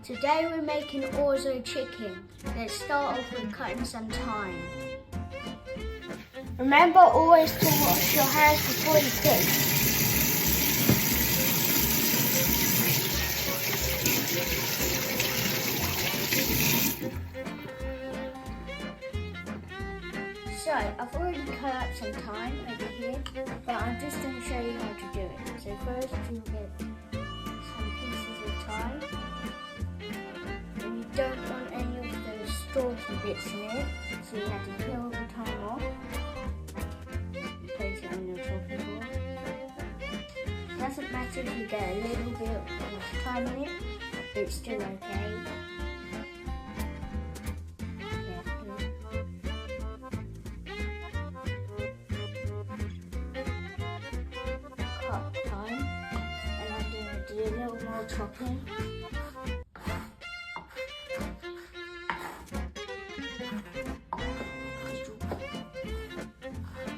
Today we're making orzo chicken. Let's start off with cutting some thyme. Remember always to wash your hands before you cook. So, I've already cut up some thyme over here, but I'm just going to show you how to do it. So first you'll get some pieces of thyme. And you don't want any of those stalky bits in it, so you have to peel the thyme off. Place it on your chopping board. Doesn't matter if you get a little bit of thyme in it, it's still okay. A little more chopping.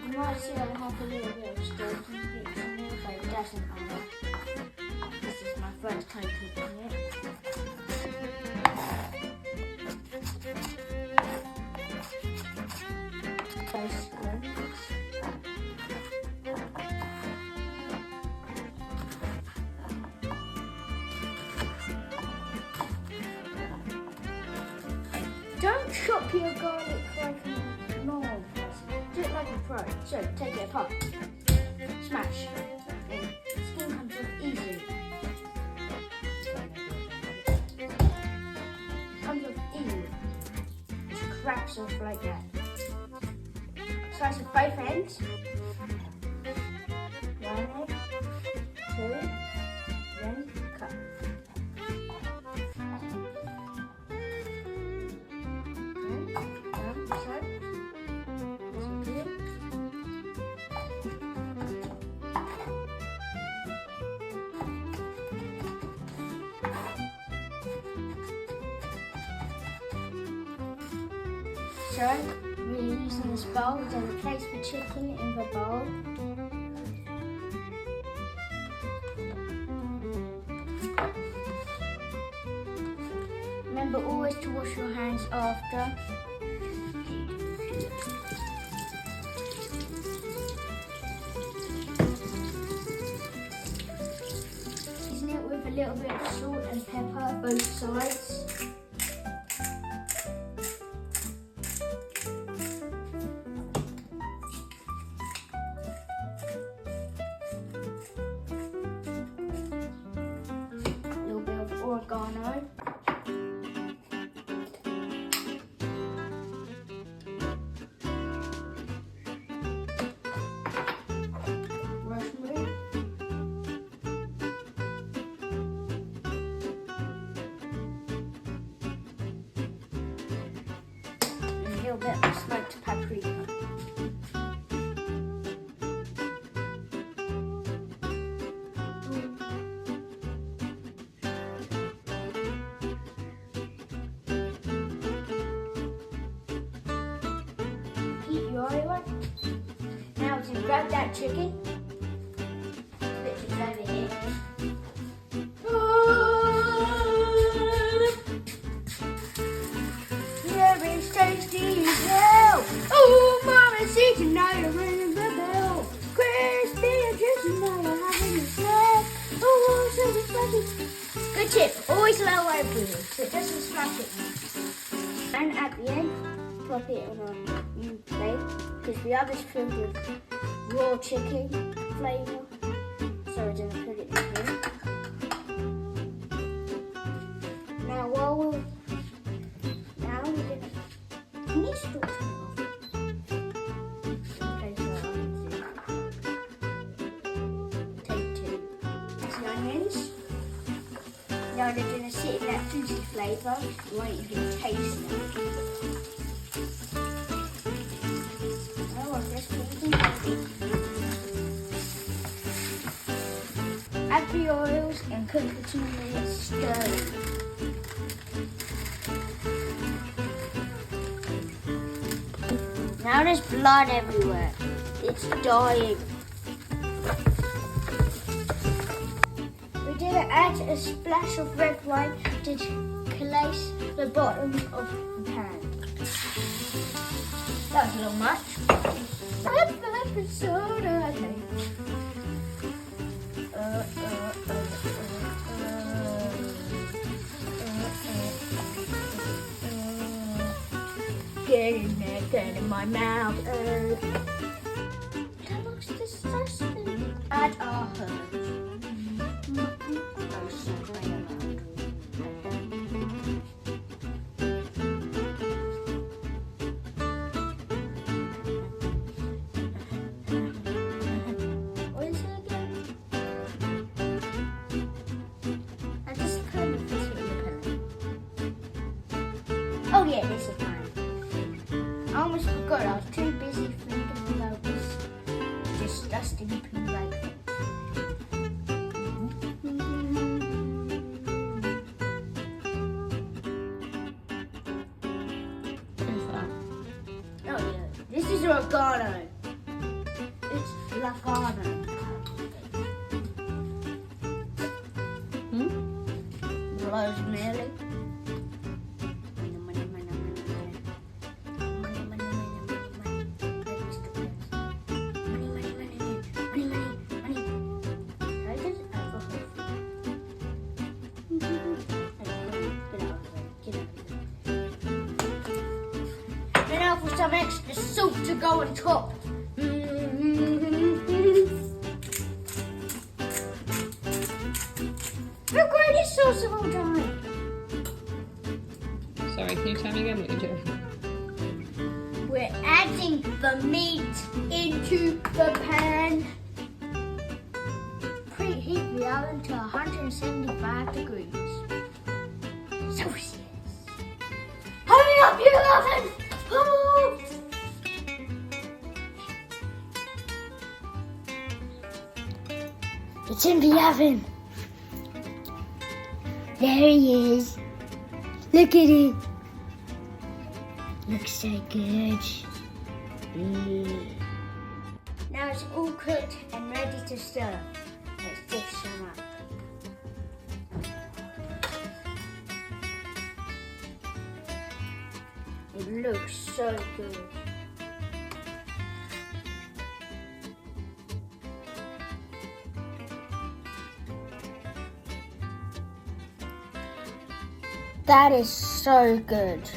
You might see I have a little bit of stalky bits in there, but it doesn't matter. This is my first time cooking it. Don't chop your garlic like a normal person. Do it like a pro. So take it apart, smash, and skin comes off easily. Comes off easily. Just cracks off like that. Slice of both ends. 1 egg, 2, then cut. So, we're using this bowl, we're going to place the chicken in the bowl. Remember always to wash your hands after. Season it with a little bit of salt and pepper both sides. Oregano. Rosemary. And a little bit of smoked paprika. Now to grab that chicken, put it over here. Yeah, it's tasty as hell. Oh, mama, see tonight I'm ringing the bell. Crispy and juicy, now you're having a snack. Oh, so refreshing. Good tip, always low over so it doesn't smash it. And at the end, pop it on a new plate because the other's filled with raw chicken flavour, so we're going to put it in here. Now we're going to, can you stop it? Okay, so take 2. That's the onions. Now they're going to sit in that juicy flavour. You won't even taste it. Add the oils and cook for 2 minutes stirring. Now there's blood everywhere. It's dying. We're going to add a splash of red wine to lace the bottom of the pan. That was a little much. Soda, I think. Get in there, get in my mouth. That looks disgusting. Add our herbs. What is it again? I just kind of fit it in the pen. Oh yeah, this is fine. I almost forgot, I was too busy thinking about this disgusting poo bag thing. Oh yeah, this is oregano. It's oregano. Rosemary. Now for some extra salt to go on top. The greatest sauce of all time. Sorry, can you tell me again what you're doing? We're adding the meat into the pan. Preheat the oven to 175 degrees Celsius. Hurry up, you oven! Oh. It's in the oven. There he is. Look at it. Looks so good. Now it's all cooked and ready to serve. Let's dish some up. It looks so good. That is so good.